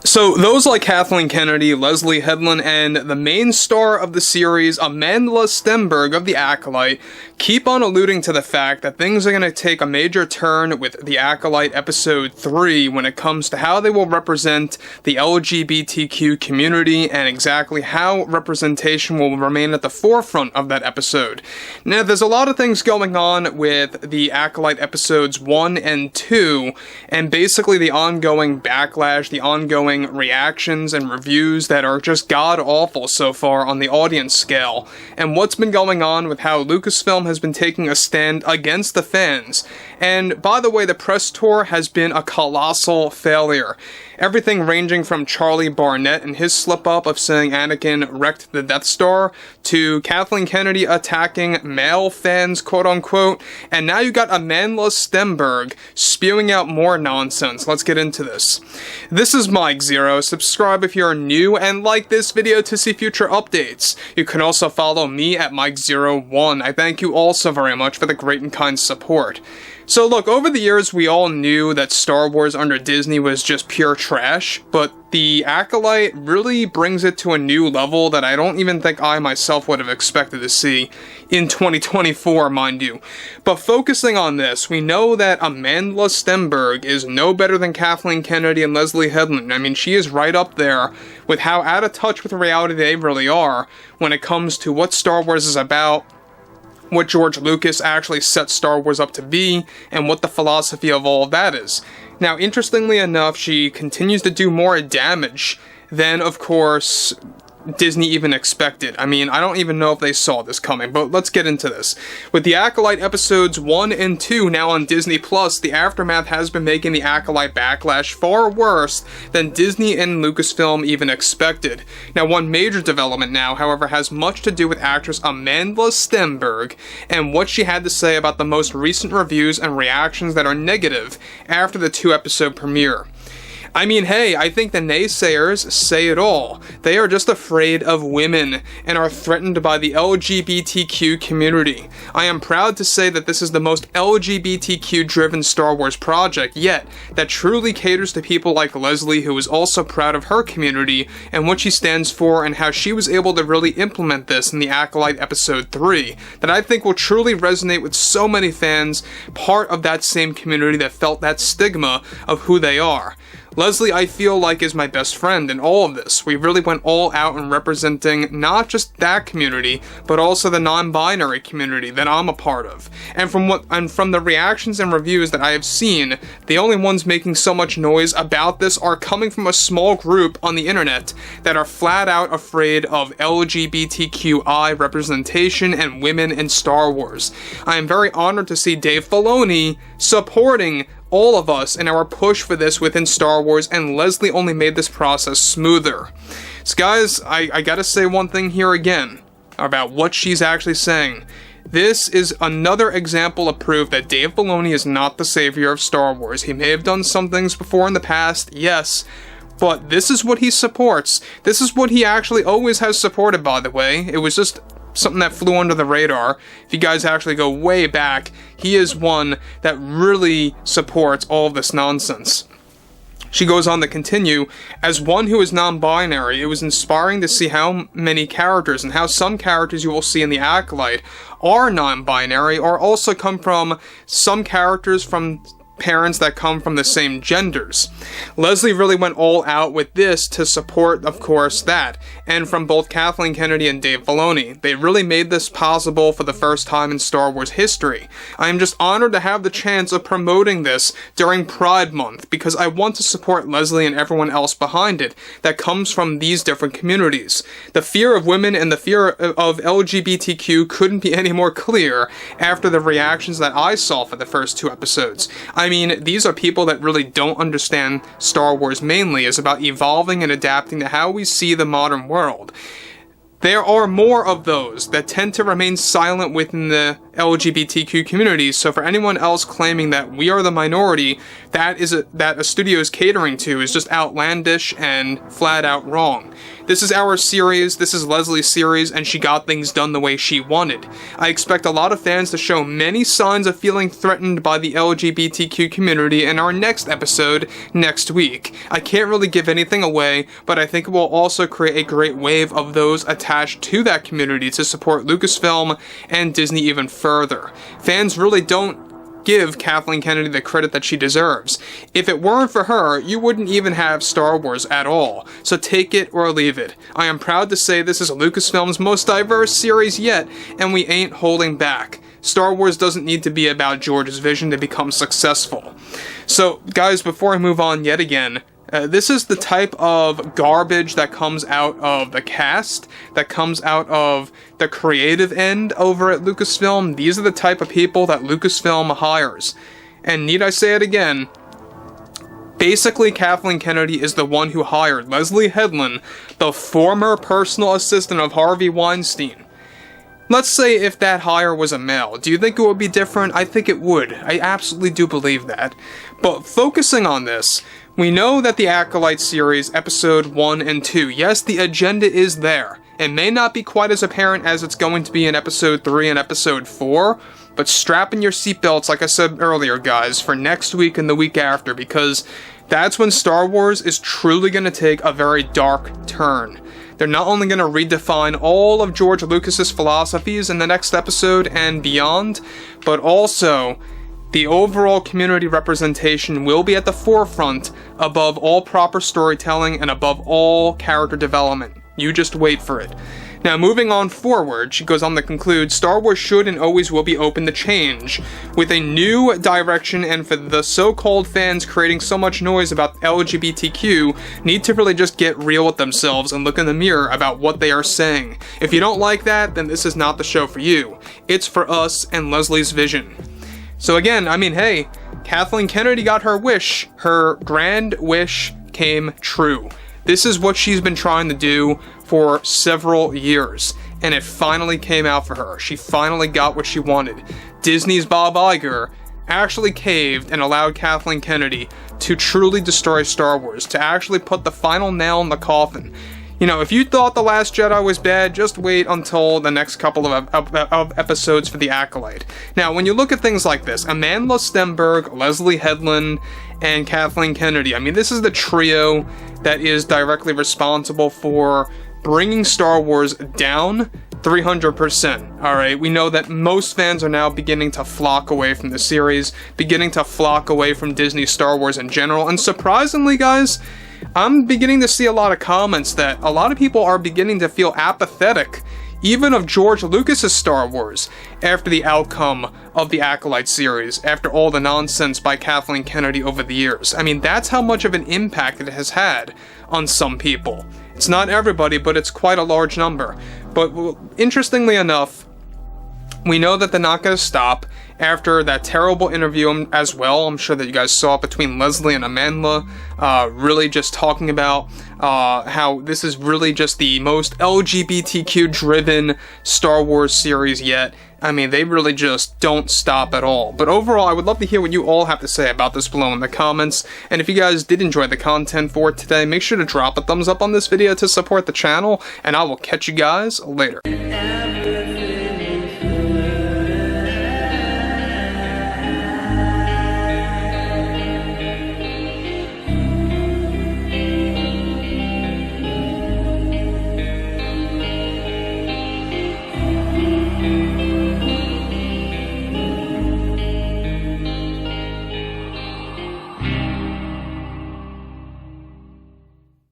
So those like Kathleen Kennedy, Leslye Headland, and the main star of the series, Amandla Stenberg of the Acolyte, keep on alluding to the fact that things are going to take a major turn with the Acolyte episode 3 when it comes to how they will represent the LGBTQ community and exactly how representation will remain at the forefront of that episode. Now, there's a lot of things going on with the Acolyte episodes 1 and 2, and basically the ongoing backlash, the ongoing reactions and reviews that are just god-awful so far on the audience scale, and what's been going on with how Lucasfilm has been taking a stand against the fans. And by the way, the press tour has been a colossal failure. Everything ranging from Charlie Barnett and his slip-up of saying Anakin wrecked the Death Star, to Kathleen Kennedy attacking male fans, quote-unquote, and now you got Amandla Stenberg spewing out more nonsense. Let's get into this. This is mjaor. Subscribe if you're new, and like this video to see future updates. You can also follow me at mjaor1. I thank you all so very much for the great and kind support. So look, over the years we all knew that Star Wars under Disney was just pure trash, but the Acolyte really brings it to a new level that I don't even think I myself would have expected to see in 2024, mind you. But focusing on this, we know that Amandla Stenberg is no better than Kathleen Kennedy and Leslye Headland. I mean, she is right up there with how out of touch with reality they really are when it comes to what Star Wars is about, what George Lucas actually set Star Wars up to be, and what the philosophy of all of that is. Now, interestingly enough, she continues to do more damage than, of course, Disney even expected. I mean, I don't even know if they saw this coming, but let's get into this. With the Acolyte episodes 1 and 2 now on Disney+, the aftermath has been making the Acolyte backlash far worse than Disney and Lucasfilm even expected. Now, one major development now, however, has much to do with actress Amandla Stenberg and what she had to say about the most recent reviews and reactions that are negative after the 2-episode premiere. I mean, hey, I think the naysayers say it all. They are just afraid of women and are threatened by the LGBTQ community. I am proud to say that this is the most LGBTQ-driven Star Wars project yet, that truly caters to people like Leslye, who is also proud of her community and what she stands for and how she was able to really implement this in the Acolyte Episode 3, that I think will truly resonate with so many fans, part of that same community that felt that stigma of who they are. Leslye, I feel like, is my best friend in all of this. We really went all out in representing not just that community, but also the non-binary community that I'm a part of. And from the reactions and reviews that I have seen, the only ones making so much noise about this are coming from a small group on the internet that are flat out afraid of LGBTQI representation and women in Star Wars. I am very honored to see Dave Filoni supporting all of us in our push for this within Star Wars, and Leslye only made this process smoother. So guys, I gotta say one thing here again about what she's actually saying. This is another example of proof that Dave Filoni is not the savior of Star Wars. He may have done some things before in the past, yes, but this is what he supports. This is what he actually always has supported, by the way. It was just something that flew under the radar. If you guys actually go way back, he is one that really supports all of this nonsense. She goes on to continue, as one who is non-binary, it was inspiring to see how many characters and how some characters you will see in the Acolyte are non-binary, or also come from some characters from parents that come from the same genders. Leslye really went all out with this to support, of course, that, and from both Kathleen Kennedy and Dave Filoni. They really made this possible for the first time in Star Wars history. I am just honored to have the chance of promoting this during Pride Month, because I want to support Leslye and everyone else behind it that comes from these different communities. The fear of women and the fear of LGBTQ couldn't be any more clear after the reactions that I saw for the first 2 episodes. I mean, these are people that really don't understand Star Wars mainly is about evolving and adapting to how we see the modern world. There are more of those that tend to remain silent within the LGBTQ community. So for anyone else claiming that we are the minority that a studio is catering to is just outlandish and flat out wrong. This is our series, this is Leslie's series, and she got things done the way she wanted. I expect a lot of fans to show many signs of feeling threatened by the LGBTQ community in our next episode next week. I can't really give anything away, but I think it will also create a great wave of those attached to that community to support Lucasfilm and Disney even further. Fans really don't give Kathleen Kennedy the credit that she deserves. If it weren't for her, you wouldn't even have Star Wars at all. So take it or leave it. I am proud to say this is Lucasfilm's most diverse series yet, and we ain't holding back. Star Wars doesn't need to be about George's vision to become successful. So, guys, before I move on yet again, this is the type of garbage that comes out of the cast, that comes out of the creative end over at Lucasfilm. These are the type of people that Lucasfilm hires. And need I say it again, basically Kathleen Kennedy is the one who hired Leslye Headland, the former personal assistant of Harvey Weinstein. Let's say if that hire was a male, do you think it would be different? I think it would. I absolutely do believe that. But focusing on this, we know that the Acolyte series, episode 1 and 2, yes, the agenda is there. It may not be quite as apparent as it's going to be in episode 3 and episode 4, but strap in your seatbelts, like I said earlier, guys, for next week and the week after, because that's when Star Wars is truly going to take a very dark turn. They're not only going to redefine all of George Lucas's philosophies in the next episode and beyond, but also the overall community representation will be at the forefront above all proper storytelling and above all character development. You just wait for it. Now, moving on forward, she goes on to conclude, Star Wars should and always will be open to change, with a new direction, and for the so-called fans creating so much noise about LGBTQ, need to really just get real with themselves and look in the mirror about what they are saying. If you don't like that, then this is not the show for you. It's for us and Leslie's vision. So again, I mean, hey, Kathleen Kennedy got her wish. Her grand wish came true. This is what she's been trying to do for several years, and it finally came out for her. She finally got what she wanted. Disney's Bob Iger actually caved and allowed Kathleen Kennedy to truly destroy Star Wars, to actually put the final nail in the coffin. You know, if you thought The Last Jedi was bad, just wait until the next couple of episodes for The Acolyte. Now, when you look at things like this, Amandla Stenberg, Leslye Headland, and Kathleen Kennedy, I mean, this is the trio that is directly responsible for bringing Star Wars down 300%. Alright, we know that most fans are now beginning to flock away from the series, beginning to flock away from Disney Star Wars in general, and surprisingly, guys, I'm beginning to see a lot of comments that a lot of people are beginning to feel apathetic, even of George Lucas's Star Wars, after the outcome of the Acolyte series, after all the nonsense by Kathleen Kennedy over the years. I mean, that's how much of an impact it has had on some people. It's not everybody, but it's quite a large number. But interestingly enough, we know that they're not going to stop after that terrible interview as well. I'm sure that you guys saw it between Leslye and Amandla, really just talking about how this is really just the most LGBTQ-driven Star Wars series yet. I mean, they really just don't stop at all. But overall, I would love to hear what you all have to say about this below in the comments. And if you guys did enjoy the content for today, make sure to drop a thumbs up on this video to support the channel, and I will catch you guys later.